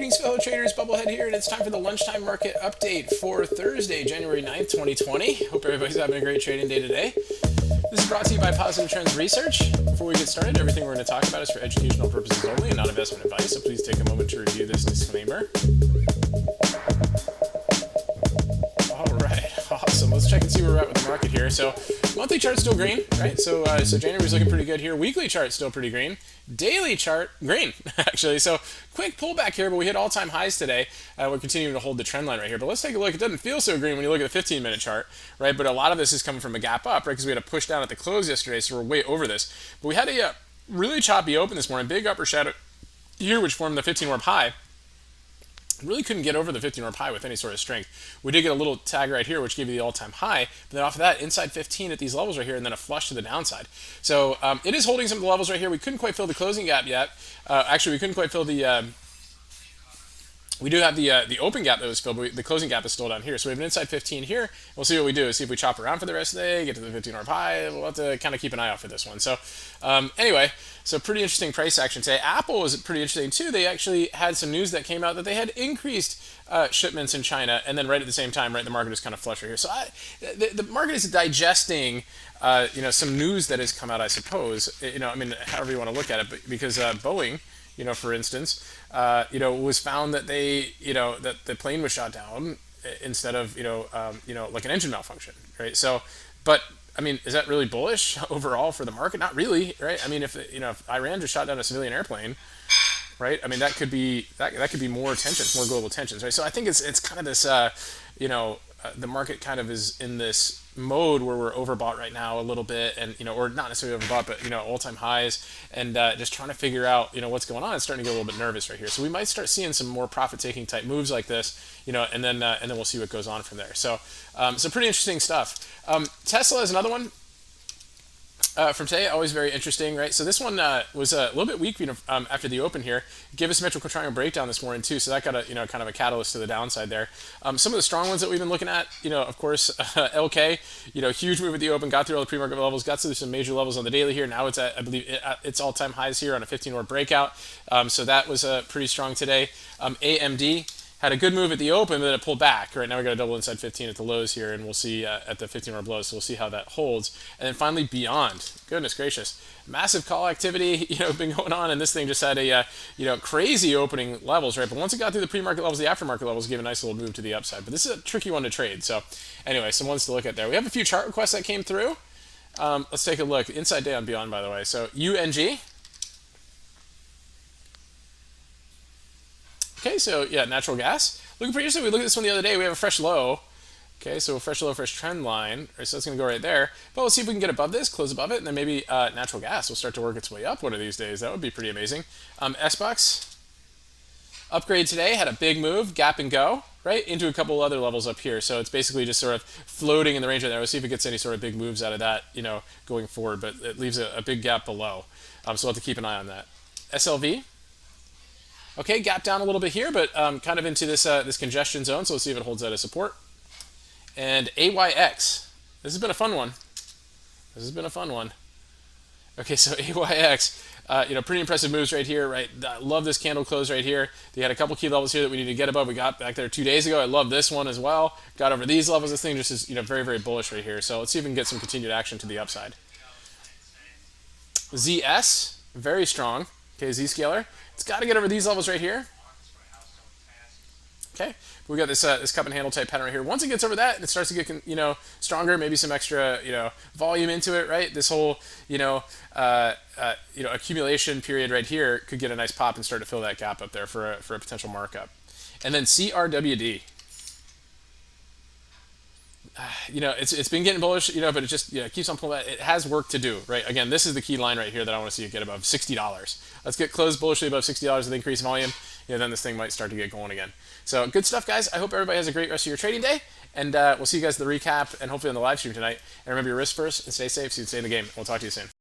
Greetings, fellow traders. Bubblehead here, and it's time for the lunchtime market update for Thursday, January 9th, 2020. Hope everybody's having a great trading day today. This is brought to you by Positive Trends Research. Before we get started, everything we're going to talk about is for educational purposes only and not investment advice, so please take a moment to review this disclaimer. All right, awesome. Let's check and see where we're at with the market here. So monthly chart's still green, right? So January's looking pretty good here. Weekly chart's still pretty green. Daily chart, green, actually. So quick pullback here, but we hit all-time highs today. We're continuing to hold the trend line right here. But let's take a look. It doesn't feel so green when you look at the 15-minute chart, right? But a lot of this is coming from a gap up, right? Because we had a push down at the close yesterday, so we're way over this. But we had a really choppy open this morning, big upper shadow here, which formed the 15-warp high. Really couldn't get over the 15-warp high with any sort of strength. We did get a little tag right here, which gave you the all-time high. But then off of that, inside 15 at these levels right here, and then a flush to the downside. So it is holding some of the levels right here. We couldn't quite fill the closing gap yet. Actually, we couldn't quite fill the... we do have the open gap that was filled, but the closing gap is still down here. So we have an inside 15 here. We'll see what we do. See if we chop around for the rest of the day, get to the 15-warp high. We'll have to kind of keep an eye out for this one. So anyway, so pretty interesting price action today. Apple was pretty interesting too. They actually had some news that came out that they had increased shipments in China, and then right at the same time, right, the market is kind of flush right here. So the market is digesting, some news that has come out, I suppose. I mean, however you want to look at it, but because Boeing, for instance, was found that that the plane was shot down instead of, like an engine malfunction, right? So, but I mean, is that really bullish overall for the market? Not really, right? I mean, if Iran just shot down a civilian airplane, right? I mean, that could be more tensions, more global tensions, right? So I think it's kind of this, the market kind of is in this mode where we're overbought right now a little bit, and or not necessarily overbought, but all-time highs, and just trying to figure out what's going on. It's starting to get a little bit nervous right here. So we might start seeing some more profit-taking type moves like this, and then we'll see what goes on from there. So so pretty interesting stuff. Tesla is another one. From today, always very interesting, right? So this one was a little bit weak, after the open here. Gave a symmetrical triangle breakdown this morning too, so that got a kind of a catalyst to the downside there. Some of the strong ones that we've been looking at, of course, LK, huge move at the open, got through all the pre-market levels, got through some major levels on the daily here. Now it's at, I believe, its all-time highs here on a 15-hour breakout. So that was pretty strong today. AMD had a good move at the open, but then it pulled back. Right now we got a double inside 15 at the lows here, and we'll see at the 15-hour lows. So we'll see how that holds. And then finally, Beyond. Goodness gracious, massive call activity, been going on, and this thing just had a crazy opening levels, right? But once it got through the pre-market levels, the aftermarket levels gave a nice little move to the upside. But this is a tricky one to trade. So anyway, some ones to look at there. We have a few chart requests that came through. Let's take a look. Inside day on Beyond, by the way. So UNG. Okay, so yeah, natural gas. Looking pretty interesting. We looked at this one the other day. We have a fresh low. Okay, so a fresh low, fresh trend line. Right, so that's going to go right there. But we'll see if we can get above this, close above it, and then maybe natural gas will start to work its way up one of these days. That would be pretty amazing. SBUX. Upgrade today, had a big move, gap and go, right, into a couple other levels up here. So it's basically just sort of floating in the range right there. We'll see if it gets any sort of big moves out of that, going forward. But it leaves a big gap below. So we'll have to keep an eye on that. SLV. Okay, gap down a little bit here, but kind of into this this congestion zone, so let's see if it holds out as support. And AYX. This has been a fun one. Okay, so AYX, pretty impressive moves right here, right? I love this candle close right here. They had a couple key levels here that we need to get above. We got back there 2 days ago. I love this one as well. Got over these levels. This thing just is, very, very bullish right here. So let's see if we can get some continued action to the upside. ZS, very strong. Okay, Zscaler. It's got to get over these levels right here. Okay, we got this this cup and handle type pattern right here. Once it gets over that, it starts to get stronger. Maybe some extra volume into it, right? This whole accumulation period right here could get a nice pop and start to fill that gap up there for a potential markup. And then CRWD. It's been getting bullish, but it just keeps on pulling back. It has work to do, right? Again, this is the key line right here that I want to see it get above $60. Let's get closed bullishly above $60 with increased volume. Then this thing might start to get going again. So good stuff, guys. I hope everybody has a great rest of your trading day, and we'll see you guys at the recap and hopefully on the live stream tonight. And remember your risk first and stay safe so you can stay in the game. We'll talk to you soon.